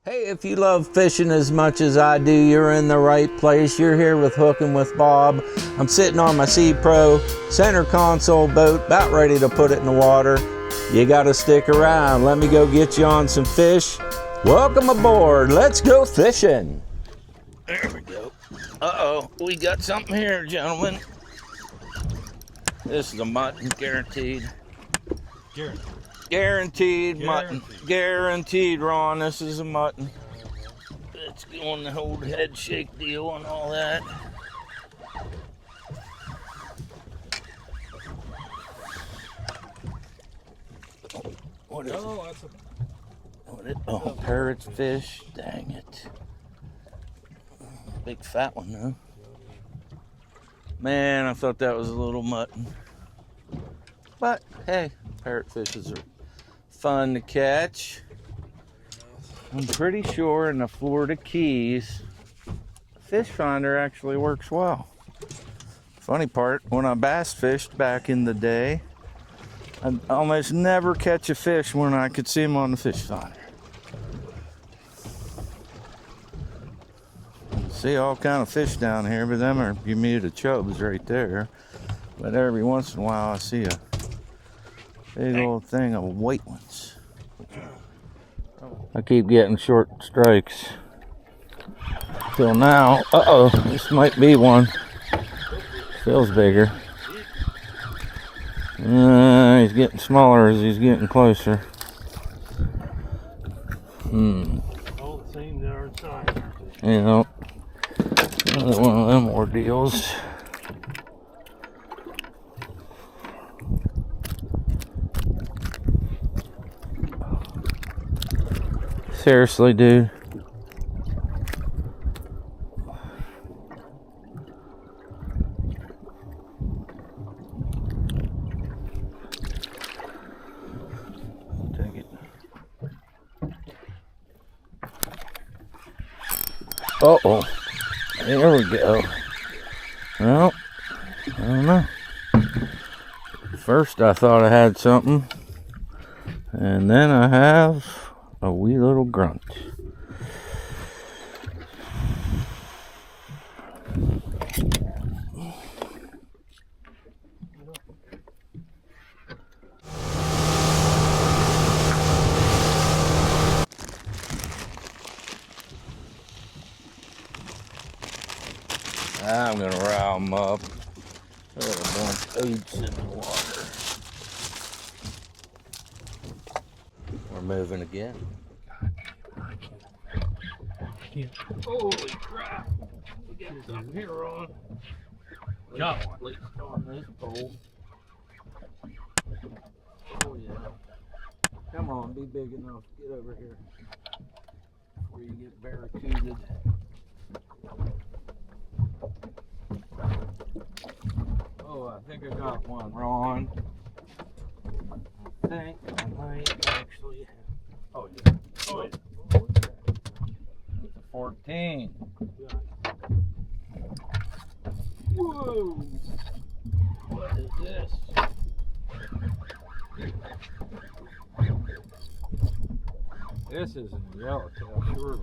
Hey, if you love fishing as much as I do, you're in the right place. You're here with Hooking with Bob. I'm sitting on my Sea Pro center console boat, about ready to put it in the water. You gotta stick around. Let me go get you on some fish. Welcome aboard. Let's go fishing. There we go. Uh-oh, we got something here, gentlemen. This is a mutton, guaranteed. Guaranteed mutton. Guaranteed, Ron. This is a mutton. It's on the whole head shake deal and all that. What is it? Oh, parrot's fish. Dang it. Big fat one, though. Man, I thought that was a little mutton. But, hey, parrotfishes are fun to catch. I'm pretty sure in the Florida Keys, fish finder actually works well. Funny part, when I bass fished back in the day, I almost never catch a fish when I could see them on the fish finder. See all kind of fish down here, but them are Bermuda chubs right there. But every once in a while I see a big old thing of white ones. I keep getting short strikes. Till now, uh-oh, this might be one. Feels bigger. He's getting smaller as he's getting closer. All the same darn size. You know, another one of them ordeals. Seriously, dude. Take it. Uh-oh. There we go. Well, I don't know. First I thought I had something. And then I have a wee little grunt. I'm gonna rile them up. Put a bunch of oats in the water. We're moving again. Holy crap! We got something here on. At least on this pole. Oh yeah. Come on, be big enough. Get over here before you get barracudaed. Oh, I think I got one, Ron. I think I might actually have. Oh yeah. Oh yeah. It's a 14. Whoa! What is this? This isn't a yellowtail, sure,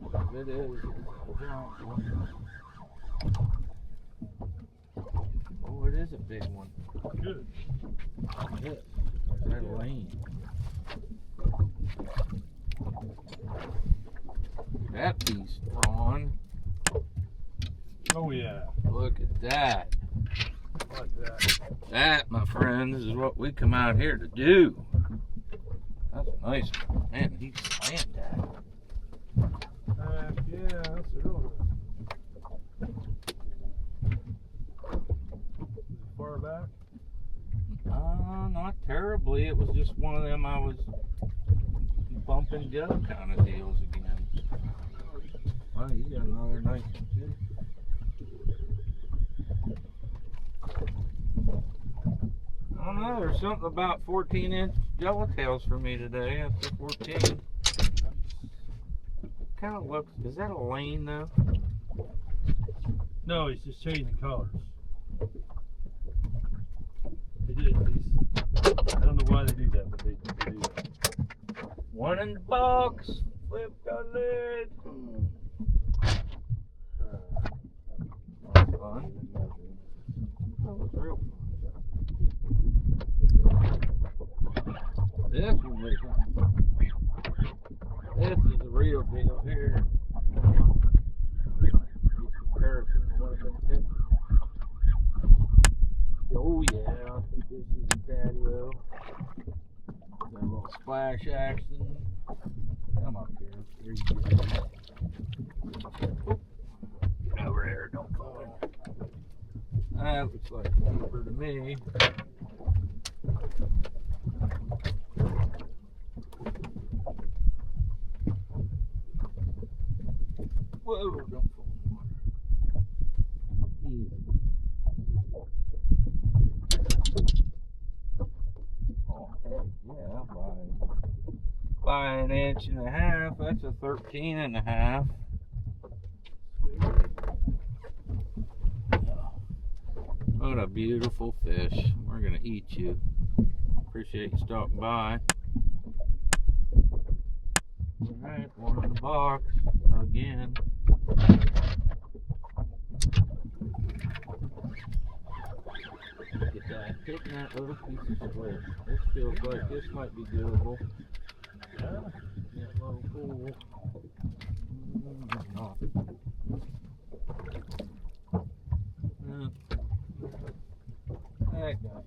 but if it is, it's a giant one. Oh, it is a big one. Good. Yes. Where's that lane? That piece, Ron. Oh yeah. Look at that. Like that. That, my friends, is what we come out here to do. That's a nice one. Man, he slammed that. Yeah, that's a real one. Far back? Not terribly. It was just one of them I was bump and go kind of deals again. Wow, you got another nice one too. I don't know, there's something about 14-inch yellowtails for me today after 14. Kind of looks, is that a lane though? No, he's just changing colors. They did. I don't know why they do that, but they do that. One in the box. Flip lid. That was fun. That was real fun. This one was this is the real deal here. These comparisons of what I've been pitching. Oh yeah, I think this is a daddy-o. Got a little splash action. Come up here. Here you go. Get over here, don't fall. That looks like a keeper to me. Whoa, don't fall in the water. Easy. Oh, heck yeah, by an inch and a half, that's a 13 and a half. What a beautiful fish. We're gonna eat you. Appreciate you stopping by. Alright, one in the box again. Look at that, hitting that little piece of split. This feels like this might be doable. Yeah, that little pool. That guy.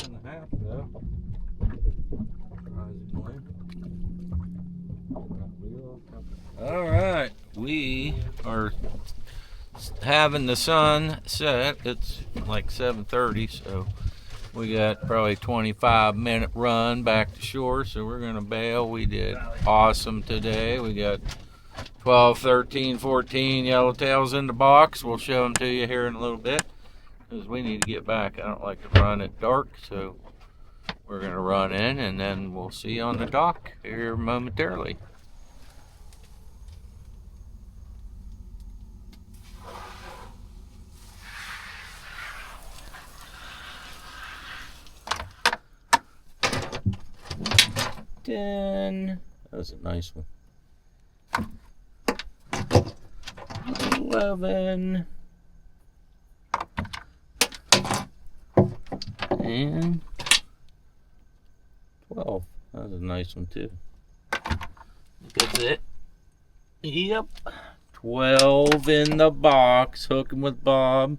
And a half though. Alright, we are having the sun set. It's like 7:30, so we got probably a 25-minute run back to shore, so we're gonna bail. We did awesome today. We got 12, 13, 14 yellowtails in the box. We'll show them to you here in a little bit because we need to get back. I don't like to run at dark, so we're gonna run in and then we'll see you on the dock here momentarily. That was a nice one. 11 and 12. That was a nice one too. That's it. Yep. 12 in the box, hooking with Bob.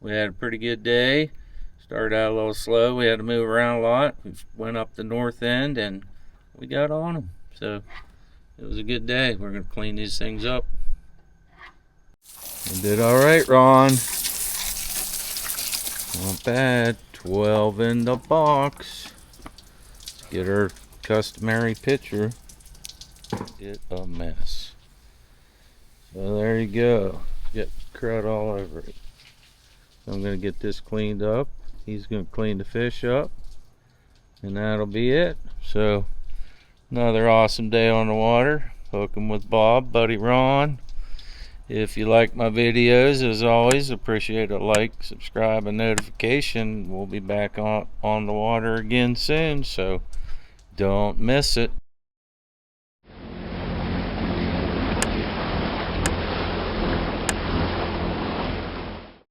We had a pretty good day. Started out a little slow. We had to move around a lot. We went up the north end and we got on them. So it was a good day. We're going to clean these things up. We did all right, Ron. Not bad. 12 in the box. Let's get our customary picture. Get a mess. So there you go. Get crud all over it. I'm going to get this cleaned up. He's going to clean the fish up. And that'll be it. So another awesome day on the water. Hooking with Bob, buddy Ron. If you like my videos, as always, appreciate a like, subscribe, and notification. We'll be back on the water again soon, so don't miss it.